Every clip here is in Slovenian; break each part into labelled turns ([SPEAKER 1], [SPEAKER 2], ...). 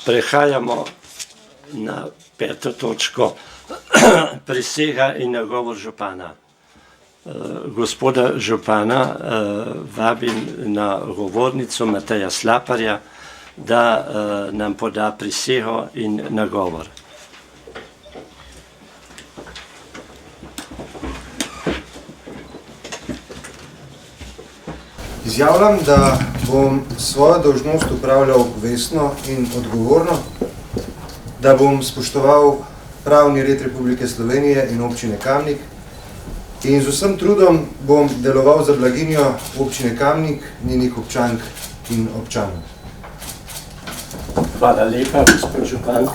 [SPEAKER 1] Prehajamo na 5. točko, prisega in nagovor župana. Gospoda župana vabim na govornico Mateja Slaparja, da nam poda prisego in nagovor.
[SPEAKER 2] Izjavljam, da bom svojo dolžnost upravljal vestno in odgovorno, da bom spoštoval pravni red Republike Slovenije in občine Kamnik in z vsem trudom bom deloval za blaginjo občine Kamnik, njenih občank in občanov.
[SPEAKER 1] Hvala lepa, gospod župan.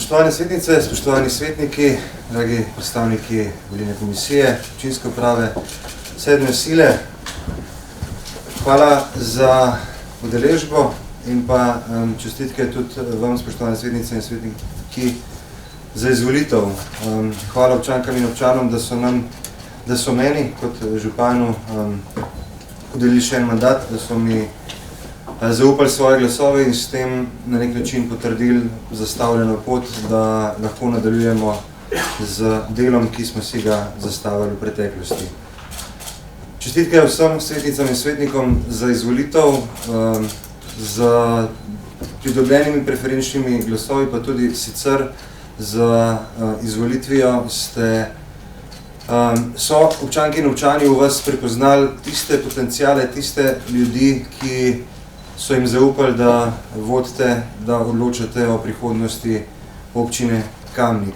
[SPEAKER 2] Spoštovane svetnice, spoštovani svetniki, dragi predstavniki volilne komisije, občinske uprave, sedme sile, hvala za udeležbo in pa čestitke tudi vam, spoštovane svetnice in svetniki, za izvolitev. Hvala občankam in občanom, da so meni kot županu podelili še en mandat, da so mi zaupali svoje glasove in s tem na nek način potrdili zastavljeno pot, da lahko nadaljujemo z delom, ki smo si ga zastavili v preteklosti. Čestitke vsem svetnicam in svetnikom za izvolitev, z pridobljenimi preferenčnimi glasovi, pa tudi sicer z izvolitvijo so občanke in občani v vas prepoznali tiste potenciale, tiste ljudi, ki so jim zaupali, da vodite, da odločate o prihodnosti občine Kamnik.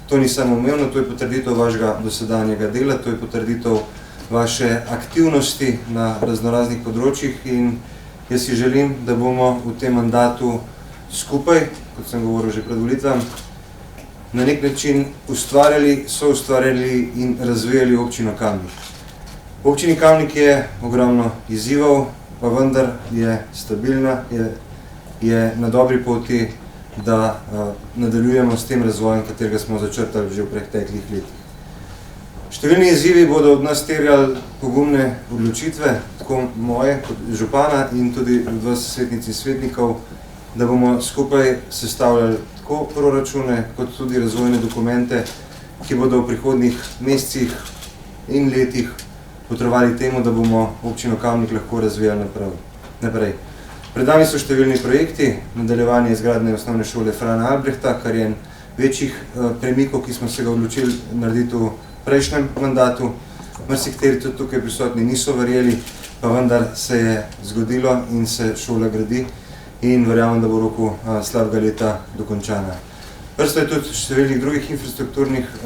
[SPEAKER 2] To ni samoumevno, to je potrditev vašega dosedanjega dela, to je potrditev vaše aktivnosti na raznoraznih področjih in jaz si želim, da bomo v tem mandatu skupaj, kot sem govoril že pred volitvami, na nek način ustvarjali, soustvarjali in razvijali občino Kamnik. V občini Kamnik je ogromno izzivov, pa vendar je stabilna, je na dobri poti, da nadaljujemo s tem razvojem, katerega smo začrtali že v preteklih letih. Številni izzivi bodo od nas terjali pogumne odločitve, tako moje kot župana in tudi od vas svetnic in svetnikov, da bomo skupaj sestavljali tako proračune, kot tudi razvojne dokumente, ki bodo v prihodnjih mesecih in letih potrebovali temu, da bomo občino Kamnik lahko razvijali naprej. Pred nami so številni projekti, nadaljevanje izgradnje osnovne šole Frana Albrehta, kar je en večjih premikov, ki smo se ga odločili narediti v prejšnjem mandatu. Marsikateri tudi tukaj prisotni niso verjeli, pa vendar se je zgodilo in se šola gradi in verjamem, da bo v roku slabega leta dokončana. Vrsto je tudi številnih drugih infrastrukturnih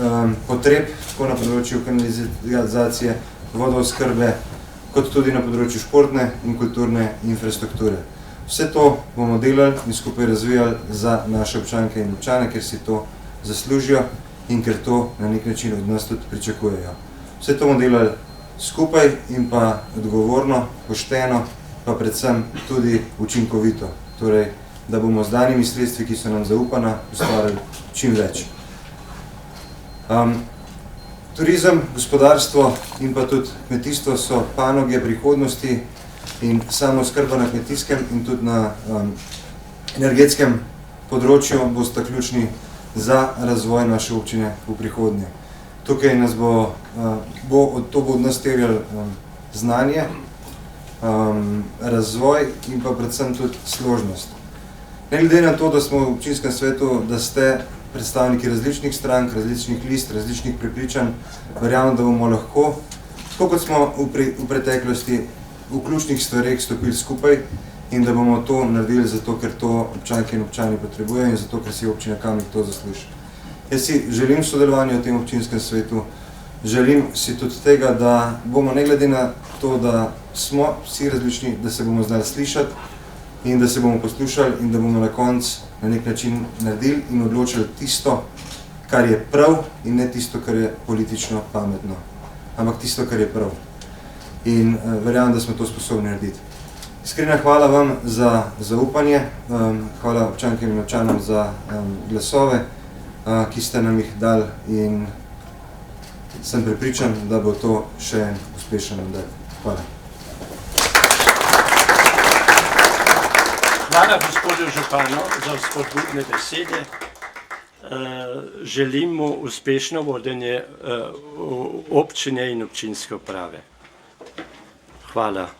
[SPEAKER 2] potreb, tako na področju kanalizacije, vodooskrbe, kot tudi na področju športne in kulturne infrastrukture. Vse to bomo delali in skupaj razvijali za naše občanke in občane, ker si to zaslužijo in ker to na nek način od nas tudi pričakujejo. Vse to bomo delali skupaj in pa odgovorno, pošteno, pa predvsem tudi učinkovito. Torej, da bomo z danimi sredstvi, ki so nam zaupana, ustvarili čim več. Turizem, gospodarstvo in pa tudi kmetijstvo so panoge prihodnosti in samooskrba na kmetijskem in tudi na energetskem področju bosta ključni za razvoj naše občine v prihodnje. Tukaj nas to bo od nas terjalo znanje, razvoj in pa predvsem tudi složnost. Ne glede na to, da smo v občinskem svetu, da ste predstavniki različnih strank, različnih list, različnih prepričanj, verjamem, da bomo lahko, tako kot smo v preteklosti, v ključnih stvareh stopili skupaj in da bomo to naredili zato, ker to občanke in občani potrebujejo in zato, ker si občina Kamnik to zasluži. Jaz si želim sodelovanja v tem občinskem svetu, želim si tudi tega, da bomo ne glede na to, da smo vsi različni, da se bomo znali slišati in da se bomo poslušali in da bomo na koncu na nek način naredili in odločili tisto, kar je prav in ne tisto, kar je politično pametno, ampak tisto, kar je prav. In verjamem, da smo to sposobni narediti. Iskrena hvala vam za zaupanje, hvala občankem in občanom za glasove ki ste nam jih dali, in sem prepričan, da bo to še en uspešen mandat. Hvala.
[SPEAKER 1] Hvala gospodu županu za spodbudne besede. Želim mu uspešno vodenje občine in občinske uprave. Hvala.